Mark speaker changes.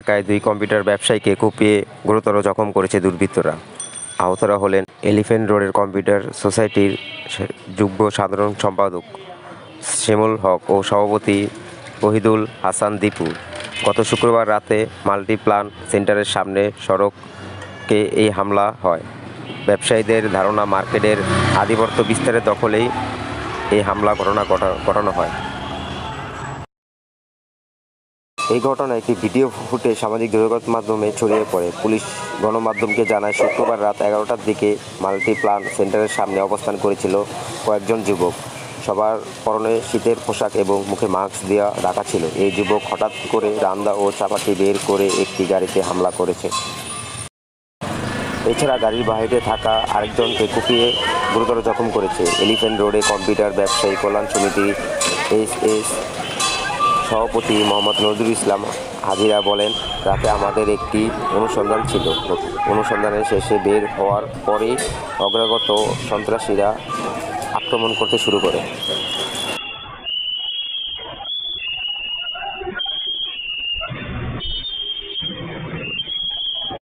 Speaker 1: ধাক্কায় 2 কম্পিউটার ব্যবসায়ীকে কুপিয়ে গুরুতর জখম করেছে দুর্বৃত্তরা। আহতরা হলেন এলিফ্যান্ট রোডের কম্পিউটার সোসাইটির যুগ্ম সাধারণ সম্পাদক শিমুল হক ও সভাপতি ওহিদুল হাসান দীপু। গত শুক্রবার রাতে মাল্টিপ্লান সেন্টারের সামনে সড়কে এই হামলা হয়। ব্যবসায়ীদের ধারণা, মার্কেটের আধিপত্য বিস্তারের দখলেই এই হামলা ঘটানো হয়। এই ঘটনায় একটি ভিডিও ফুটেজ সামাজিক যোগাযোগ মাধ্যমে ছড়িয়ে পড়ে। পুলিশ গণমাধ্যমকে জানায়, শুক্রবার রাত 11টার দিকে মাল্টিপ্লান সেন্টারের সামনে অবস্থান করেছিল কয়েকজন যুবক। সবার পরনে শীতের পোশাক এবং মুখে মাস্ক দেওয়া ঢাকা ছিল। এই যুবক হঠাৎ করে রান্দা ও চাপাতি বের করে একটি গাড়িতে হামলা করেছে। এছাড়া গাড়ির বাহিরে থাকা আরেকজনকে কুপিয়ে গুরুতর জখম করেছে। এলিফ্যান্ট রোডে কম্পিউটার ব্যবসায়ী কল্যাণ সমিতির এস সভাপতি মোহাম্মদ নজরুল ইসলাম হাজিরা বলেন, রাতে আমাদের একটি অনুসন্ধান ছিল। অনুসন্ধানের শেষে বের হওয়ার পরেই অগ্রগত সন্ত্রাসীরা আক্রমণ করতে শুরু করে।